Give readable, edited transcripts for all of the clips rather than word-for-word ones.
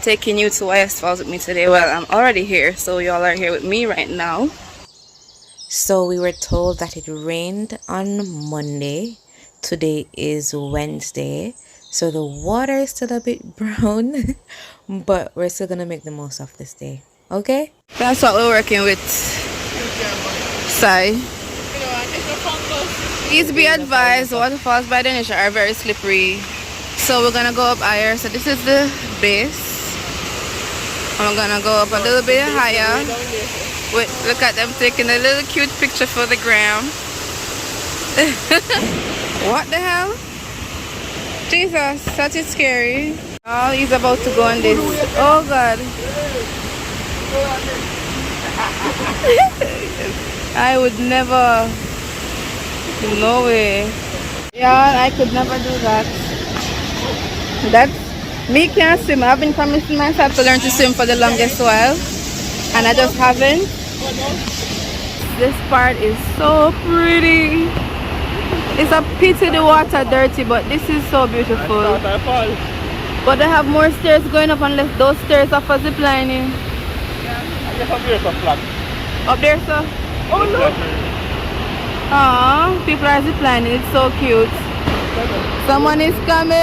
taking you to Waterfalls with me today. Well, I'm already here, so y'all are here with me right now. So we were told that it rained on Monday. Today is Wednesday, so the water is still a bit brown, but we're still gonna make the most of this day. Okay? That's what we're working with. Sai. Please be advised, waterfalls by the nature are very slippery. So we're gonna go up higher. So this is the base. I'm gonna go up a little bit higher. Wait, look at them taking a little cute picture for the gram. What the hell? Jesus, that is scary. Oh, he's about to go on this. Oh God. I would never. No way. Yeah, I could never do that. That's me can't swim. I've been promising myself to learn to swim for the longest while, and I just haven't. This part is so pretty. It's a pity the water dirty, but this is so beautiful. But they have more stairs going up unless those stairs are for zip lining. Up there, sir? Oh no! Aww, people are zip lining. It's so cute. Someone is coming!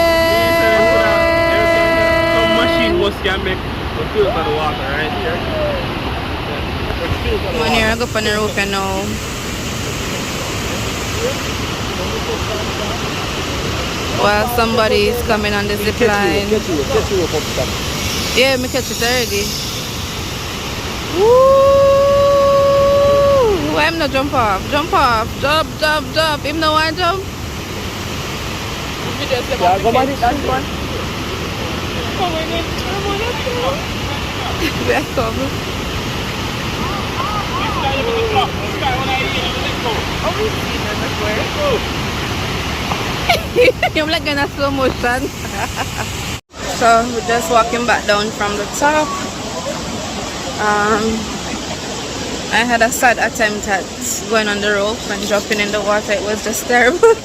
Some machine was can make the filter the water right here. Come on here, I go up on the roof and now. Well, somebody is coming on the zip line. Yeah, me catch it already. Woo! Why am not jump off? Jump off! Jump, jump, jump! Him no one jump? Yeah, go on it, that's one. Where come? You're like in a slow motion. So we're just walking back down from the top. I had a sad attempt at going on the rope and jumping in the water. It was just terrible.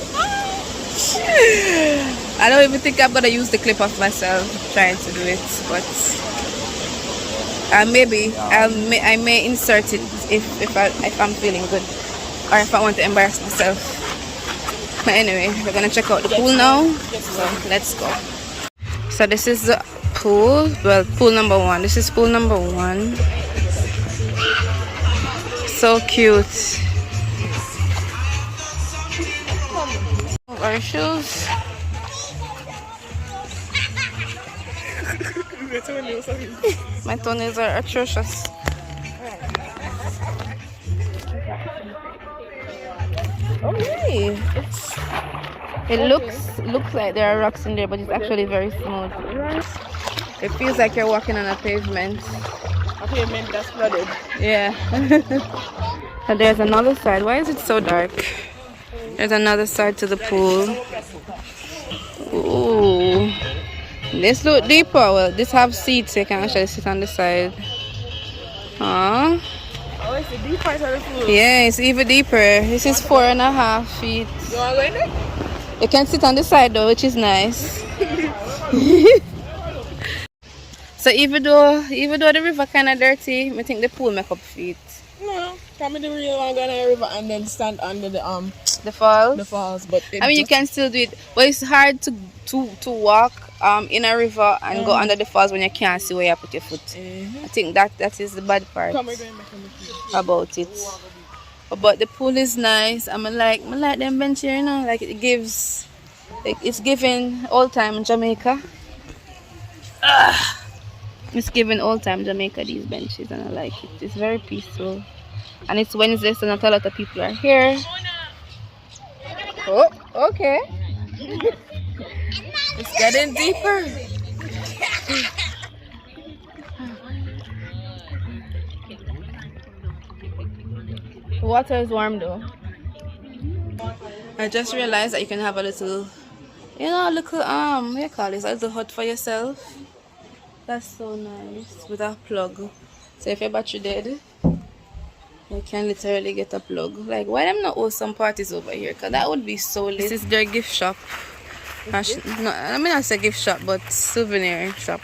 I don't even think I'm gonna use the clip of myself trying to do it, but maybe I may insert it if I'm feeling good or if I want to embarrass myself. But anyway, we're gonna check out the pool now. So let's go. So this is the pool. Well, pool number one. This is pool number one. So cute. Our shoes. My toenails are atrocious. Oh really? It looks like there are rocks in there, but it's actually very smooth. It feels like you're walking on a pavement. A pavement that's flooded. Yeah. And there's another side. Why is it so dark? There's another side to the pool. Ooh. This look deeper. Well, this have seats, so you can actually sit on the side. Huh? Oh, it's the deep part of the pool. Yeah, it's even deeper. This is 4.5 feet. You want to go in there? You can sit on the side though, which is nice. So even though the river kind of dirty, I think the pool make up feet. No, probably the real one go in the river and then stand under the falls. The falls, but I mean, you can still do it, but it's hard to walk in a river and go under the falls when you can't see where you put your foot. I think that is the bad part about it. But the pool is nice. I like them bench here, you know, like it's giving old time Jamaica. It's giving old time Jamaica, these benches, and I like it. It's very peaceful. And it's Wednesday, so not a lot of people are here. Oh, okay. It's getting deeper. The water is warm though. I just realized that you can have a little, what you call this, a little hut for yourself. That's so nice, with a plug. So if your battery dead, you can literally get a plug. Like, why them not host some parties over here? Because that would be so lit. This is their gift shop. No, I mean, I say gift shop, but souvenir shop.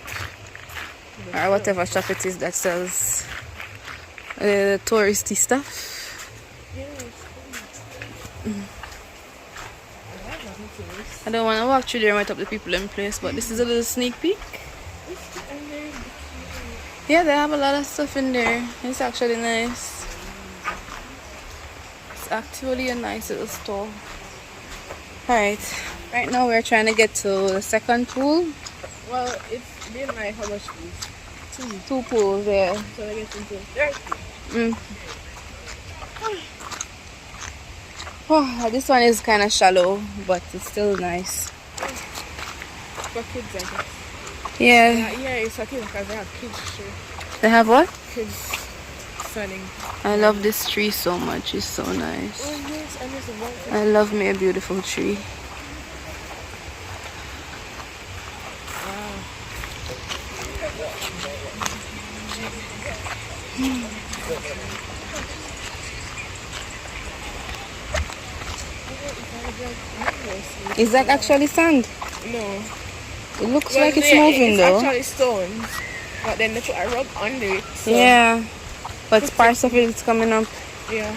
or whatever shop it is that sells touristy stuff. I don't want to walk through there and wait up the people in place, but this is a little sneak peek. Yeah, they have a lot of stuff in there. It's actually nice. It's actually a nice little store. Alright, right now we're trying to get to the second pool. Well, it's been like how much pools? Two pools, yeah. So I get into 30. Oh, this one is kind of shallow, but it's still nice. For kids, I guess. Yeah. Yeah, it's for kids because they have kids too. They have what? Kids swimming. I love this tree so much. It's so nice. Oh yes, and there's a water. I love me a beautiful tree. Is that actually sand? No. It looks like it's moving though. It's actually stones, but then they put a rug under it. So. Yeah, but parts of it is coming up. Yeah.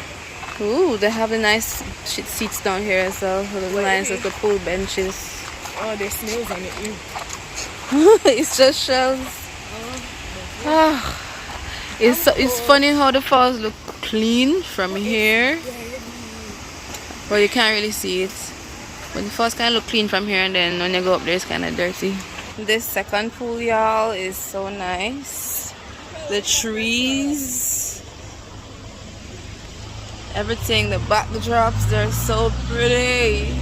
Ooh, they have the nice seats down here as well. The nice little pool benches. Oh, there's snails on it. It's just shells. It's funny how the falls look clean from here. Well, you can't really see it. But the falls kind of look clean from here, and then when you go up there, it's kind of dirty. This second pool, y'all, is so nice. The trees, everything, the backdrops, they're so pretty.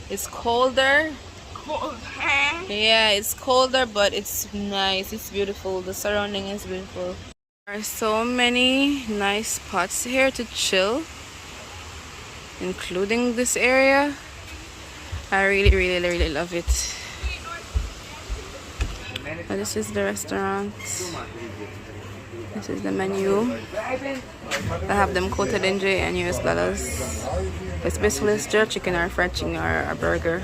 It's colder. Yeah, it's colder, but it's nice. It's beautiful. The surrounding is beautiful. There are so many nice spots here to chill, including this area. I really love it. This is the restaurant. This is the menu. I have them quoted in J and US dollars. It's basically jerk chicken or fried chicken or a burger.